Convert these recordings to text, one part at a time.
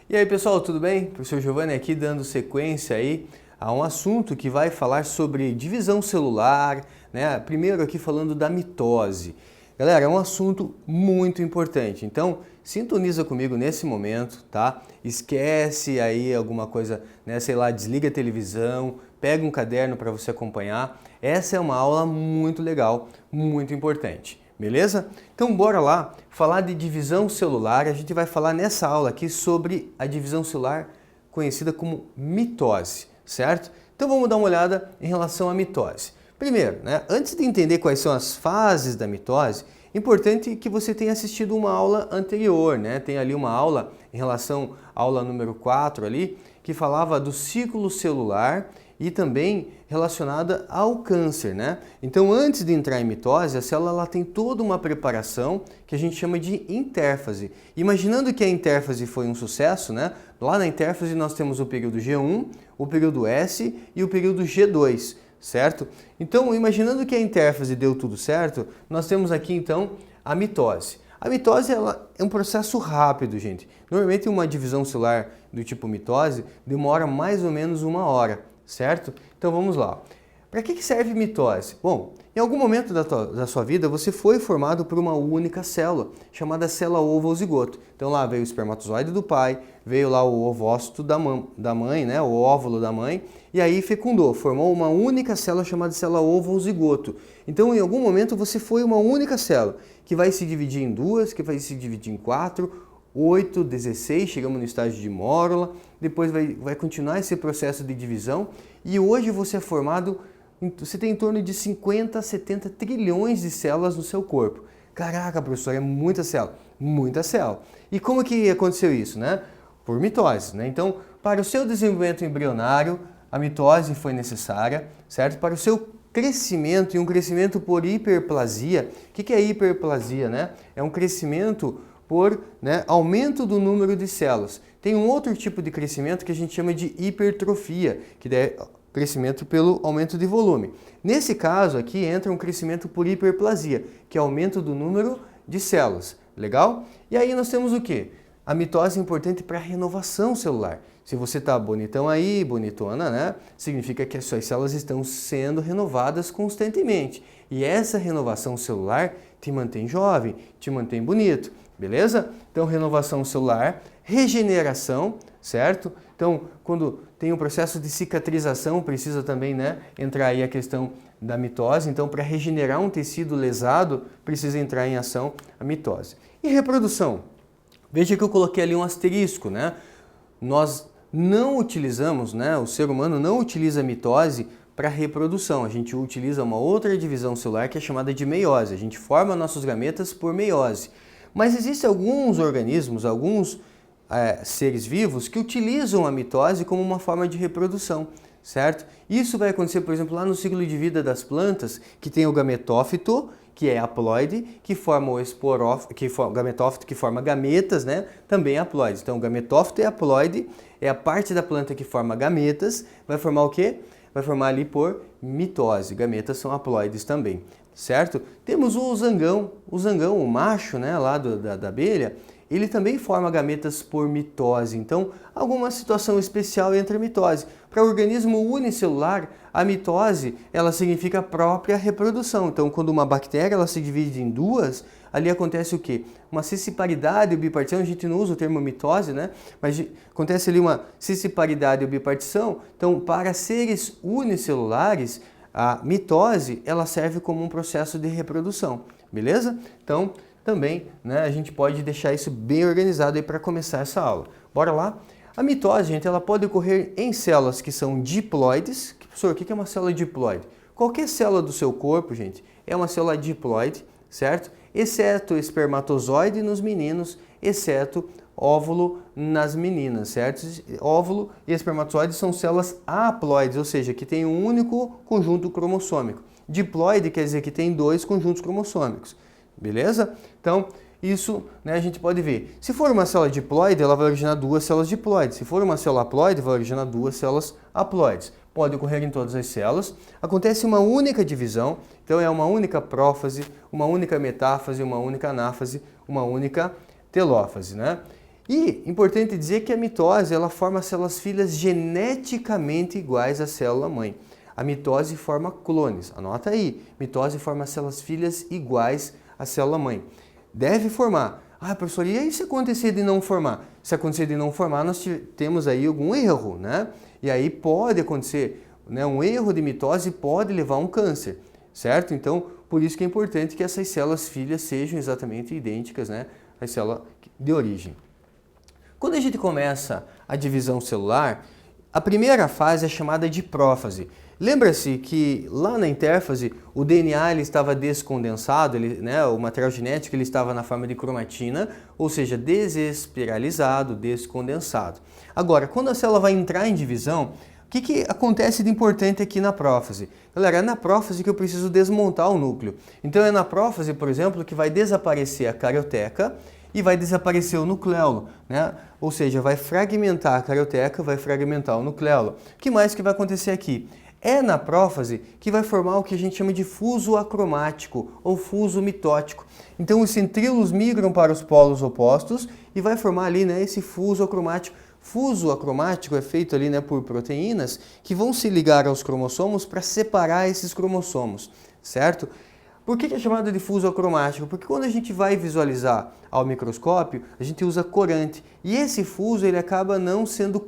E aí pessoal, tudo bem? Professor Giovanni aqui dando sequência aí a um assunto que vai falar sobre divisão celular, né? Primeiro aqui falando da mitose. Galera, é um assunto muito importante, então sintoniza comigo nesse momento, tá? Esquece aí alguma coisa, né? Sei lá, desliga a televisão, pega um caderno para você acompanhar. Essa é uma aula muito legal, muito importante. Beleza? Então bora lá falar de divisão celular. A gente vai falar nessa aula aqui sobre a divisão celular conhecida como mitose, certo? Então vamos dar uma olhada em relação à mitose. Primeiro, né, antes de entender quais são as fases da mitose, é importante que você tenha assistido uma aula anterior, né? Tem ali uma aula em relação à aula número 4 ali, que falava do ciclo celular e também relacionada ao câncer, né? Então, antes de entrar em mitose, a célula ela tem toda uma preparação que a gente chama de intérfase. Imaginando que a intérfase foi um sucesso, né? Lá na intérfase nós temos o período G1, o período S e o período G2, certo? Então, imaginando que a intérfase deu tudo certo, nós temos aqui então a mitose. A mitose ela é um processo rápido, gente. Normalmente uma divisão celular do tipo mitose demora mais ou menos 1 hora. Certo? Então vamos lá. Para que serve mitose? Bom, em algum momento da sua vida você foi formado por uma única célula, chamada célula ovo ou zigoto. Então lá veio o espermatozoide do pai, veio lá o ovócito da mãe, né? O óvulo da mãe, e aí fecundou, formou uma única célula chamada célula ovo ou zigoto. Então em algum momento você foi uma única célula, que vai se dividir em duas, que vai se dividir em 4, 8, 16, chegamos no estágio de mórula, depois vai continuar esse processo de divisão e hoje você é formado, você tem em torno de 50, 70 trilhões de células no seu corpo. Caraca, professor, é muita célula, muita célula. E como que aconteceu isso, né? Por mitose, né? Então, para o seu desenvolvimento embrionário, a mitose foi necessária, certo? Para o seu crescimento e um crescimento por hiperplasia. O que é hiperplasia, né? É um crescimento por aumento do número de células. Tem um outro tipo de crescimento que a gente chama de hipertrofia, que é crescimento pelo aumento de volume. Nesse caso aqui entra um crescimento por hiperplasia, que é aumento do número de células. Legal? E aí nós temos o quê? A mitose é importante para a renovação celular. Se você está bonitão aí, bonitona, né? Significa que as suas células estão sendo renovadas constantemente. E essa renovação celular te mantém jovem, te mantém bonito. Beleza? Então, renovação celular, regeneração, certo? Então, quando tem um processo de cicatrização, precisa também, né, entrar aí a questão da mitose. Então, para regenerar um tecido lesado, precisa entrar em ação a mitose. E reprodução? Veja que eu coloquei ali um asterisco, né? Nós não utilizamos, né, o ser humano não utiliza a mitose para reprodução. A gente utiliza uma outra divisão celular que é chamada de meiose. A gente forma nossos gametas por meiose. Mas existem alguns organismos, alguns seres vivos que utilizam a mitose como uma forma de reprodução, certo? Isso vai acontecer, por exemplo, lá no ciclo de vida das plantas, que tem o gametófito, que é haploide, que forma o gametófito, que forma gametas, né? Também é haploide. Então, o gametófito é haploide, é a parte da planta que forma gametas, vai formar o quê? Vai formar ali por mitose. Gametas são haploides também. Certo? Temos o zangão, o macho, né, lá da abelha, ele também forma gametas por mitose. Então, alguma situação especial entra a mitose. Para o organismo unicelular, a mitose, ela significa a própria reprodução. Então, quando uma bactéria ela se divide em duas, ali acontece o quê? Uma cisciparidade ou bipartição, a gente não usa o termo mitose, né? Mas acontece ali uma cisciparidade ou bipartição. Então, para seres unicelulares, a mitose, ela serve como um processo de reprodução, beleza? Então, também, né, a gente pode deixar isso bem organizado aí para começar essa aula. Bora lá? A mitose, gente, ela pode ocorrer em células que são diploides. Professor, o que é uma célula diploide? Qualquer célula do seu corpo, gente, é uma célula diploide, certo? Exceto espermatozoide nos meninos, exceto óvulo nas meninas, certo? Óvulo e espermatozoide são células haploides, ou seja, que tem um único conjunto cromossômico. Diploide quer dizer que tem 2 conjuntos cromossômicos, beleza? Então, isso, né, a gente pode ver. Se for uma célula diploide, ela vai originar 2 células diploides. Se for uma célula haploide, vai originar 2 células haploides. Pode ocorrer em todas as células. Acontece uma única divisão, então é uma única prófase, uma única metáfase, uma única anáfase, uma única telófase, né? E importante dizer que a mitose ela forma células filhas geneticamente iguais à célula mãe. A mitose forma clones. Anota aí, mitose forma células filhas iguais à célula mãe. Deve formar. Ah, professor, e aí se acontecer de não formar? Se acontecer de não formar, nós temos aí algum erro, né? E aí pode acontecer, né, um erro de mitose pode levar a um câncer, certo? Então, por isso que é importante que essas células filhas sejam exatamente idênticas, né, às células de origem. Quando a gente começa a divisão celular, a primeira fase é chamada de prófase. Lembra-se que lá na intérfase o DNA ele estava descondensado, o material genético ele estava na forma de cromatina, ou seja, desespiralizado, descondensado. Agora, quando a célula vai entrar em divisão, o que acontece de importante aqui na prófase? Galera, é na prófase que eu preciso desmontar o núcleo. Então é na prófase, por exemplo, que vai desaparecer a carioteca e vai desaparecer o nucleolo, né? Ou seja, vai fragmentar a carioteca, vai fragmentar o nucleolo. O que mais que vai acontecer aqui? É na prófase que vai formar o que a gente chama de fuso acromático ou fuso mitótico. Então os centríolos migram para os polos opostos e vai formar ali, né, esse fuso acromático. Fuso acromático é feito ali, né, por proteínas que vão se ligar aos cromossomos para separar esses cromossomos, certo? Por que é chamado de fuso acromático? Porque quando a gente vai visualizar ao microscópio, a gente usa corante. E esse fuso ele acaba não sendo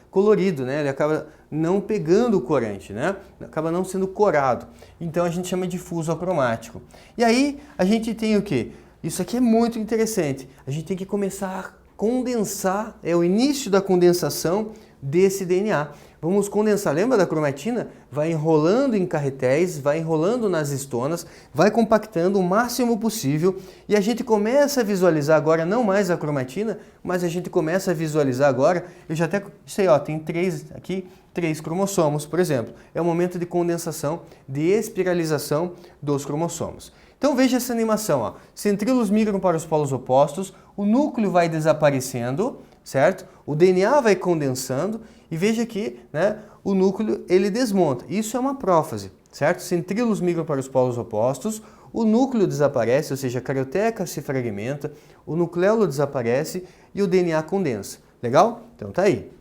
colorido, né? Ele acaba não pegando o corante, né? Acaba não sendo corado. Então a gente chama de fuso acromático. E aí a gente tem o quê? Isso aqui é muito interessante. A gente tem que começar a condensar, é o início da condensação desse DNA. Vamos condensar, lembra da cromatina? Vai enrolando em carretéis, vai enrolando nas histonas, vai compactando o máximo possível e a gente começa a visualizar agora, não mais a cromatina, mas a gente começa a visualizar agora, eu já até sei, ó, tem três cromossomos, por exemplo. É o momento de condensação, de espiralização dos cromossomos. Então veja essa animação, ó. Centríolos migram para os polos opostos, o núcleo vai desaparecendo, certo? O DNA vai condensando e veja que, né, o núcleo ele desmonta. Isso é uma prófase, certo? Centríolos migram para os polos opostos, o núcleo desaparece, ou seja, a carioteca se fragmenta, o nucleolo desaparece e o DNA condensa. Legal? Então tá aí.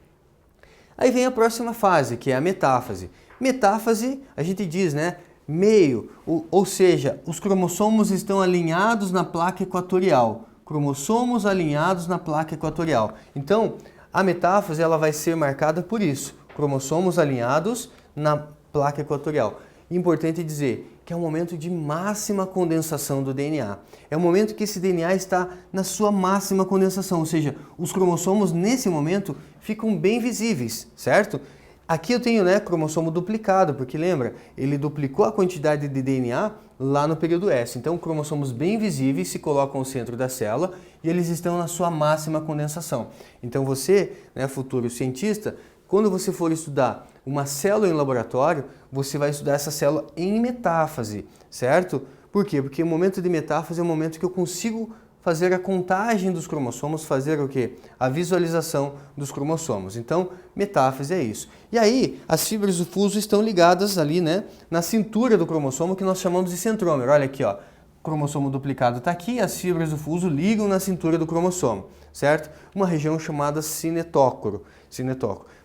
Aí vem a próxima fase, que é a metáfase. Metáfase, a gente diz, né? Meio, ou seja, os cromossomos estão alinhados na placa equatorial. Cromossomos alinhados na placa equatorial. Então, a metáfase ela vai ser marcada por isso. Cromossomos alinhados na placa equatorial. Importante dizer que é um momento de máxima condensação do DNA. É o momento que esse DNA está na sua máxima condensação, ou seja, os cromossomos nesse momento ficam bem visíveis, certo? Aqui eu tenho, né, cromossomo duplicado, porque lembra, ele duplicou a quantidade de DNA lá no período S. Então, cromossomos bem visíveis se colocam no centro da célula e eles estão na sua máxima condensação. Então você, né, futuro cientista, quando você for estudar uma célula em laboratório, você vai estudar essa célula em metáfase, certo? Por quê? Porque o momento de metáfase é o momento que eu consigo fazer a contagem dos cromossomos, fazer o quê? A visualização dos cromossomos. Então, metáfase é isso. E aí, as fibras do fuso estão ligadas ali, né, na cintura do cromossomo, que nós chamamos de centrômero. Olha aqui, ó. O cromossomo duplicado está aqui, as fibras do fuso ligam na cintura do cromossomo, certo? Uma região chamada cinetócoro.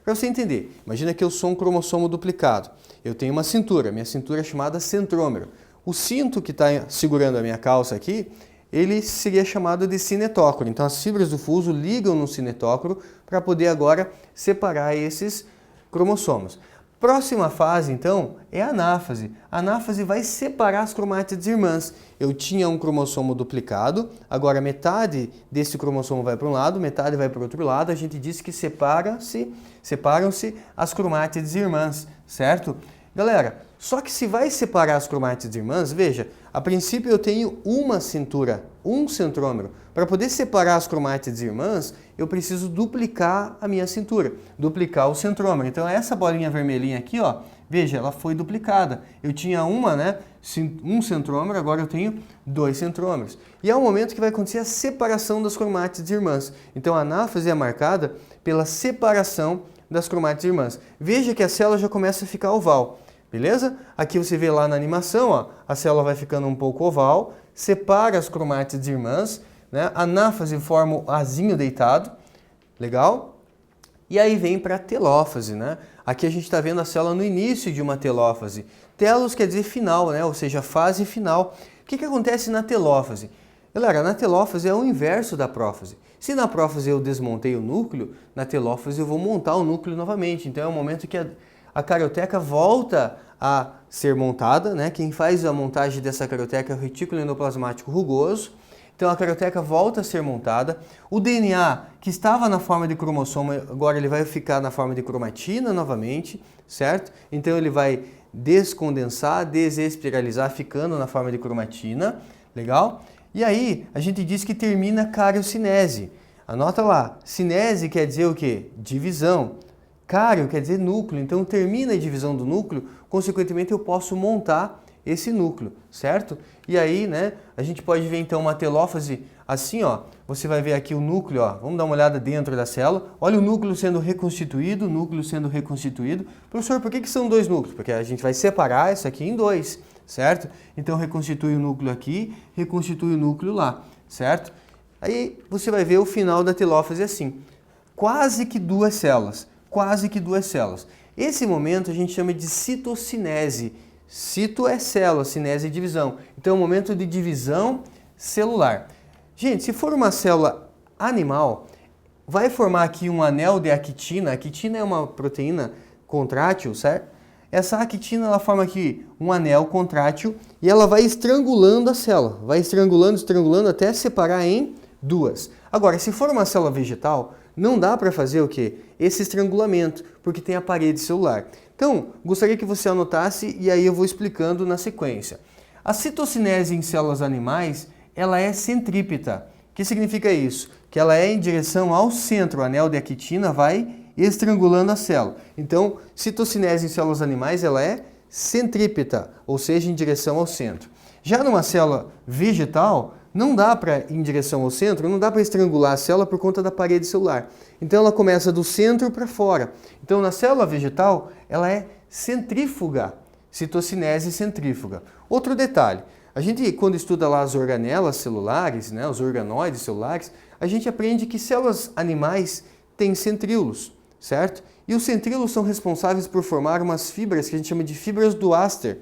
Para você entender, imagina que eu sou um cromossomo duplicado. Eu tenho uma cintura, minha cintura é chamada centrômero. O cinto que está segurando a minha calça aqui, ele seria chamado de cinetócoro. Então as fibras do fuso ligam no cinetócoro para poder agora separar esses cromossomos. Próxima fase, então, é a anáfase. A anáfase vai separar as cromátides irmãs. Eu tinha um cromossomo duplicado, agora metade desse cromossomo vai para um lado, metade vai para o outro lado. A gente disse que separam-se as cromátides irmãs, certo? Galera, só que se vai separar as cromátides irmãs, veja, a princípio eu tenho uma cintura, um centrômero. Para poder separar as cromátides irmãs, eu preciso duplicar a minha cintura, duplicar o centrômero. Então essa bolinha vermelhinha aqui, ó, veja, ela foi duplicada. Eu tinha um centrômero, agora eu tenho 2 centrômeros. E é o momento que vai acontecer a separação das cromátides irmãs. Então a anáfase é marcada pela separação das cromátides irmãs. Veja que a célula já começa a ficar oval, beleza? Aqui você vê lá na animação, ó, a célula vai ficando um pouco oval, separa as cromátides irmãs, né? A anáfase forma o azinho deitado, legal? E aí vem para a telófase, né? Aqui a gente está vendo a célula no início de uma telófase. Telos quer dizer final, né? Ou seja, fase final. O que acontece na telófase? Galera, na telófase é o inverso da prófase. Se na prófase eu desmontei o núcleo, na telófase eu vou montar o núcleo novamente. Então é o momento que a carioteca volta a ser montada, né? Quem faz a montagem dessa carioteca é o retículo endoplasmático rugoso. Então a carioteca volta a ser montada. O DNA, que estava na forma de cromossomo, agora ele vai ficar na forma de cromatina novamente, certo? Então ele vai descondensar, desespiralizar, ficando na forma de cromatina, legal? E aí a gente diz que termina a cariocinese. Anota lá, cinese quer dizer o quê? Divisão. Cário quer dizer núcleo, então termina a divisão do núcleo, consequentemente eu posso montar esse núcleo, certo? E aí, né, a gente pode ver então uma telófase assim, ó, você vai ver aqui o núcleo, ó, vamos dar uma olhada dentro da célula, olha o núcleo sendo reconstituído, o núcleo sendo reconstituído. Professor, por que são dois núcleos? Porque a gente vai separar isso aqui em dois, certo? Então reconstitui o núcleo aqui, reconstitui o núcleo lá, certo? Aí você vai ver o final da telófase assim, quase que duas células. Esse momento a gente chama de citocinese. Cito é célula, cinese é divisão. Então é um momento de divisão celular. Gente, se for uma célula animal, vai formar aqui um anel de actina. A actina é uma proteína contrátil, certo? Essa actina ela forma aqui um anel contrátil e ela vai estrangulando a célula. Vai estrangulando até separar em duas. Agora, se for uma célula vegetal, não dá para fazer o quê? Esse estrangulamento, porque tem a parede celular. Então, gostaria que você anotasse e aí eu vou explicando na sequência. A citocinese em células animais, ela é centrípeta. O que significa isso? Que ela é em direção ao centro. O anel de actina vai estrangulando a célula. Então, citocinese em células animais, ela é centrípeta, ou seja, em direção ao centro. Já numa célula vegetal, não dá para ir em direção ao centro, não dá para estrangular a célula por conta da parede celular. Então ela começa do centro para fora. Então na célula vegetal, ela é centrífuga, citocinese centrífuga. Outro detalhe, a gente quando estuda lá as organelas celulares, né, os organoides celulares, a gente aprende que células animais têm centríolos, certo? E os centríolos são responsáveis por formar umas fibras que a gente chama de fibras do Aster.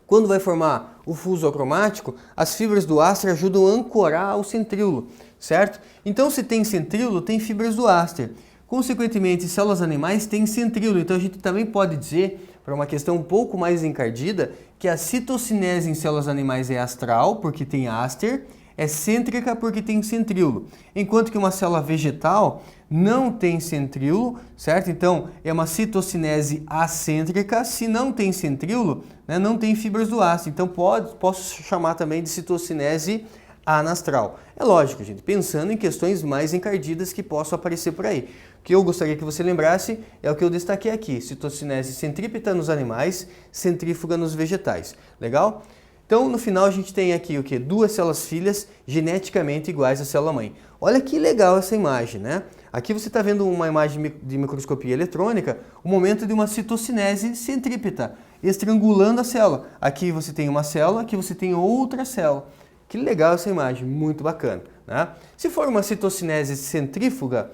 Quando vai formar o fuso acromático, as fibras do Aster ajudam a ancorar o centríolo, certo? Então, se tem centríolo, tem fibras do Aster. Consequentemente, células animais têm centríolo. Então, a gente também pode dizer, para uma questão um pouco mais encardida, que a citocinese em células animais é astral, porque tem Aster, é cêntrica porque tem centríolo. Enquanto que uma célula vegetal não tem centríolo, certo? Então, é uma citocinese acêntrica. Se não tem centríolo, né, não tem fibras do Aster. Então, posso chamar também de citocinese anastral. É lógico, gente, pensando em questões mais encardidas que possam aparecer por aí. O que eu gostaria que você lembrasse é o que eu destaquei aqui. Citocinese centrípeta nos animais, centrífuga nos vegetais. Legal? Então, no final, a gente tem aqui o quê? Duas células filhas geneticamente iguais à célula mãe. Olha que legal essa imagem, né? Aqui você está vendo uma imagem de microscopia eletrônica, o momento de uma citocinese centrípeta, estrangulando a célula. Aqui você tem uma célula, aqui você tem outra célula. Que legal essa imagem, muito bacana, né? Se for uma citocinese centrífuga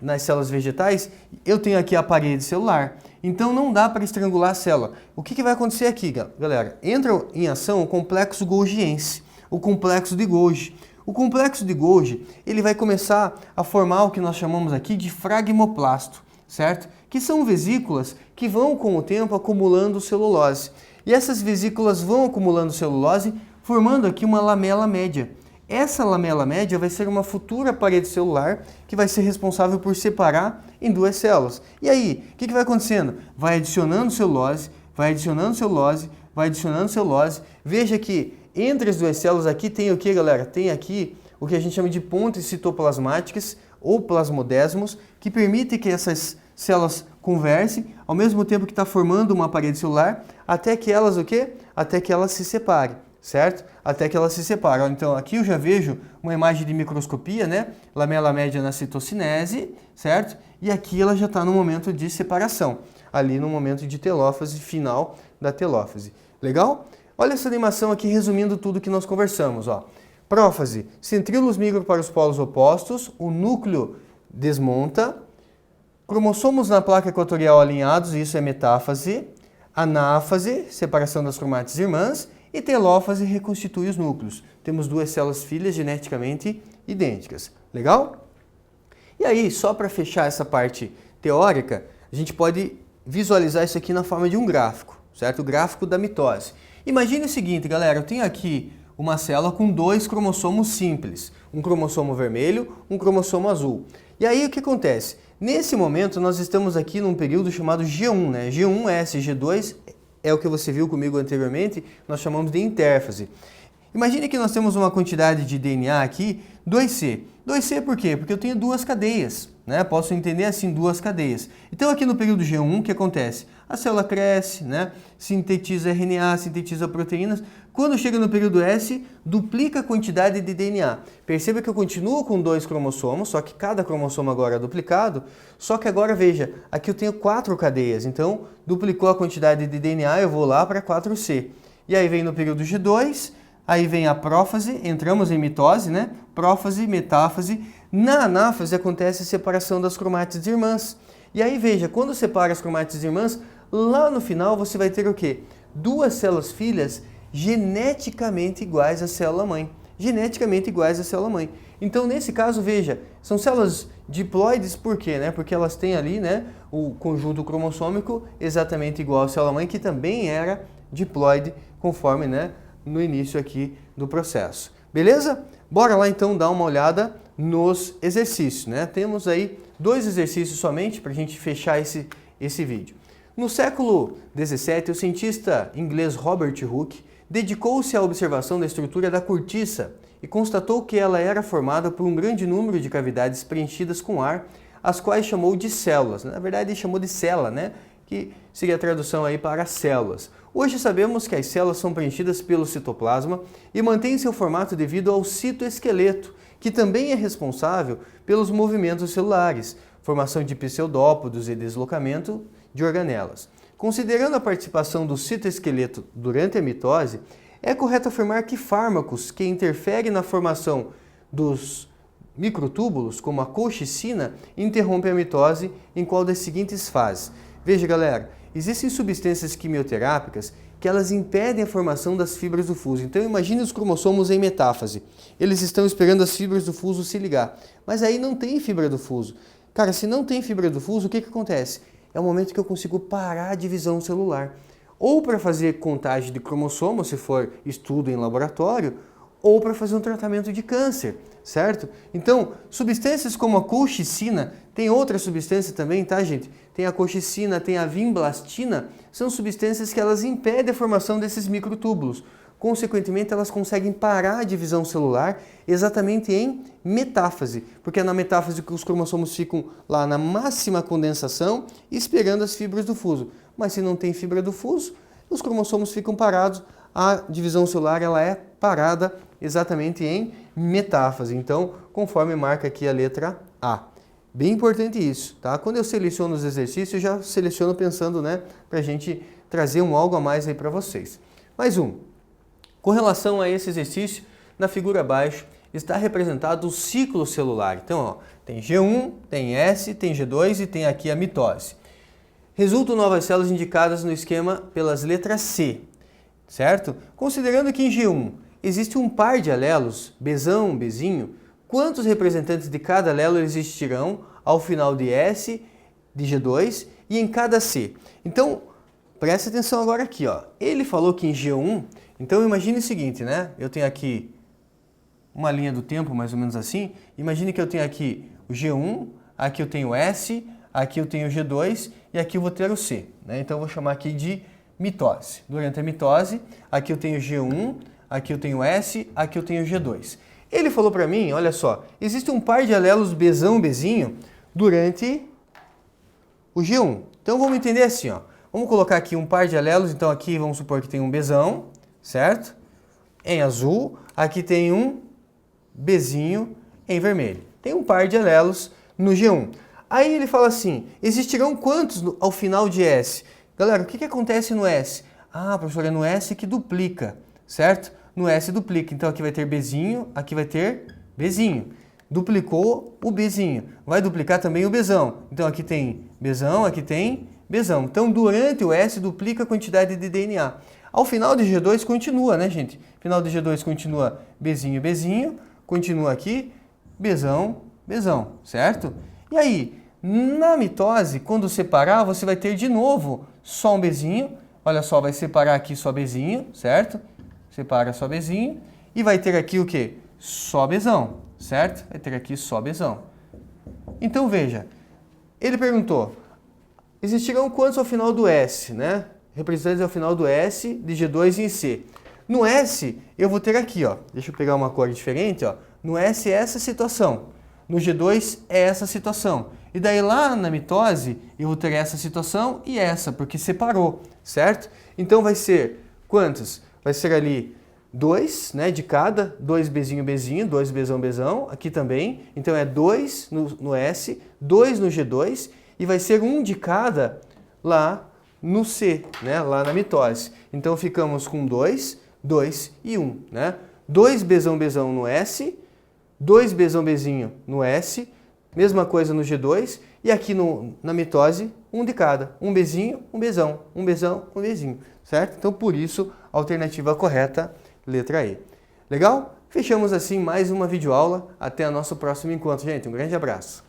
nas células vegetais, eu tenho aqui a parede celular. Então não dá para estrangular a célula. O que vai acontecer aqui, galera? Entra em ação o complexo golgiense, o complexo de Golgi. O complexo de Golgi, ele vai começar a formar o que nós chamamos aqui de fragmoplasto, certo? Que são vesículas que vão com o tempo acumulando celulose. E essas vesículas vão acumulando celulose, formando aqui uma lamela média. Essa lamela média vai ser uma futura parede celular que vai ser responsável por separar em duas células. E aí, o que vai acontecendo? Vai adicionando celulose, vai adicionando celulose, vai adicionando celulose. Veja que entre as duas células aqui tem o que, galera? Tem aqui o que a gente chama de pontes citoplasmáticas ou plasmodesmos, que permitem que essas células conversem, ao mesmo tempo que está formando uma parede celular, até que elas o quê? Até que elas se separem. Certo? Até que elas se separam. Então aqui eu já vejo uma imagem de microscopia, né? Lamela média na citocinese, certo? E aqui ela já está no momento de separação, ali no momento de telófase, final da telófase. Legal? Olha essa animação aqui resumindo tudo que nós conversamos, ó. Prófase, centríolos migram para os polos opostos, o núcleo desmonta, cromossomos na placa equatorial alinhados, isso é metáfase, anáfase, separação das cromátides irmãs, e telófase reconstitui os núcleos. Temos duas células filhas geneticamente idênticas. Legal? E aí, só para fechar essa parte teórica, a gente pode visualizar isso aqui na forma de um gráfico, certo? O gráfico da mitose. Imagine o seguinte, galera, eu tenho aqui uma célula com dois cromossomos simples, um cromossomo vermelho, um cromossomo azul. E aí o que acontece? Nesse momento nós estamos aqui num período chamado G1, né? G1, S, G2 é o que você viu comigo anteriormente, nós chamamos de intérfase. Imagine que nós temos uma quantidade de DNA aqui, 2C. 2C por quê? Porque eu tenho duas cadeias, né? Posso entender assim, duas cadeias. Então aqui no período G1, o que acontece? A célula cresce, né? Sintetiza RNA, sintetiza proteínas. Quando chega no período S, duplica a quantidade de DNA. Perceba que eu continuo com dois cromossomos, só que cada cromossomo agora é duplicado. Só que agora, veja, aqui eu tenho 4 cadeias. Então, duplicou a quantidade de DNA, eu vou lá para 4C. E aí vem no período G2, aí vem a prófase, entramos em mitose, né? Prófase, metáfase. Na anáfase acontece a separação das cromátides irmãs. E aí, veja, quando separa as cromátides irmãs, lá no final você vai ter o quê? Duas células filhas geneticamente iguais à célula-mãe. Geneticamente iguais à célula-mãe. Então, nesse caso, veja, são células diploides por quê? Né? Porque elas têm ali, né, o conjunto cromossômico exatamente igual à célula-mãe, que também era diploide, conforme, né, no início aqui do processo. Beleza? Bora lá então dar uma olhada nos exercícios, né? Temos aí 2 exercícios somente para a gente fechar esse vídeo. No século XVII, o cientista inglês Robert Hooke dedicou-se à observação da estrutura da cortiça e constatou que ela era formada por um grande número de cavidades preenchidas com ar, as quais chamou de células. Na verdade, ele chamou de célula, né? Que seria a tradução aí para células. Hoje sabemos que as células são preenchidas pelo citoplasma e mantêm seu formato devido ao citoesqueleto, que também é responsável pelos movimentos celulares, formação de pseudópodos e deslocamento de organelas. Considerando a participação do citoesqueleto durante a mitose, é correto afirmar que fármacos que interferem na formação dos microtúbulos, como a colchicina, interrompem a mitose em qual das seguintes fases. Veja, galera, existem substâncias quimioterápicas que elas impedem a formação das fibras do fuso. Então imagine os cromossomos em metáfase. Eles estão esperando as fibras do fuso se ligar. Mas aí não tem fibra do fuso. Cara, se não tem fibra do fuso, o que acontece? É o momento que eu consigo parar a divisão celular. Ou para fazer contagem de cromossomos, se for estudo em laboratório, ou para fazer um tratamento de câncer, certo? Então, substâncias como a colchicina, tem outra substância também, tá, gente? Tem a colchicina, tem a vinblastina, são substâncias que elas impedem a formação desses microtúbulos. Consequentemente, elas conseguem parar a divisão celular exatamente em metáfase, porque é na metáfase que os cromossomos ficam lá na máxima condensação, esperando as fibras do fuso. Mas se não tem fibra do fuso, os cromossomos ficam parados, a divisão celular ela é parada exatamente em metáfase. Então, conforme marca aqui a letra A. Bem importante isso, tá? Quando eu seleciono os exercícios, eu já seleciono pensando, né, para a gente trazer algo a mais aí para vocês. Mais um. Com relação a esse exercício, na figura abaixo está representado o ciclo celular. Então, ó, tem G1, tem S, tem G2 e tem aqui a mitose. Resultam novas células indicadas no esquema pelas letras C, certo? Considerando que em G1 existe um par de alelos, Bzão, Bzinho, quantos representantes de cada alelo existirão ao final de S, de G2 e em cada C? Então, preste atenção agora aqui, ó. Ele falou que em G1, então imagine o seguinte, né? Eu tenho aqui uma linha do tempo, mais ou menos assim. Imagine que eu tenho aqui o G1, aqui eu tenho o S, aqui eu tenho o G2 e aqui eu vou ter o C, né? Então eu vou chamar aqui de mitose. Durante a mitose, aqui eu tenho G1, aqui eu tenho S, aqui eu tenho G2. Ele falou para mim, olha só, existe um par de alelos Bzão, Bzinho durante o G1. Então vamos entender assim, ó. Vamos colocar aqui um par de alelos, então aqui vamos supor que tem um Bzão, certo? Em azul, aqui tem um Bzinho em vermelho. Tem um par de alelos no G1. Aí ele fala assim, existirão quantos ao final de S? Galera, o que acontece no S? Ah, professor, é no S que duplica, certo? no S duplica. Então aqui vai ter Bzinho, aqui vai ter Bzinho. Duplicou o Bzinho. Vai duplicar também o Bzão. Então aqui tem Bzão, aqui tem Bzão. Então durante o S duplica a quantidade de DNA. Ao final de G2 continua, né, gente? Final de G2 continua Bzinho, Bzinho. Continua aqui Bzão, Bzão, certo? E aí, na mitose, quando separar, você vai ter de novo só um Bzinho. Olha só, vai separar aqui só Bzinho, certo? Separa só Bzinho. E vai ter aqui o quê? Só Bzão, certo? Vai ter aqui só Bzão. Então veja, ele perguntou, existirão quantos ao final do S, né? Representantes ao final do S de G2 em C. No S, eu vou ter aqui, ó. Deixa eu pegar uma cor diferente, ó. No S é essa situação. No G2 é essa situação. E daí lá na mitose, eu vou ter essa situação e essa, porque separou, certo? Então vai ser quantos? Vai ser ali 2, né, de cada, 2 Bzinho, Bzinho, 2 Bzão, Bzão, aqui também. Então é 2 no S, 2 no G2 e vai ser 1 de cada lá no C, né, lá na mitose. Então ficamos com 2, 2 e 1, né? 2 Bzão, Bzão no S, 2 Bzão, Bzinho no S, mesma coisa no G2 e aqui na mitose, 1 de cada. 1 Bzinho, 1 Bzão, 1 Bzão, 1 Bzinho, certo? Então por isso, a alternativa correta, letra E. Legal? Fechamos assim mais uma videoaula. Até o nosso próximo encontro, gente. Um grande abraço.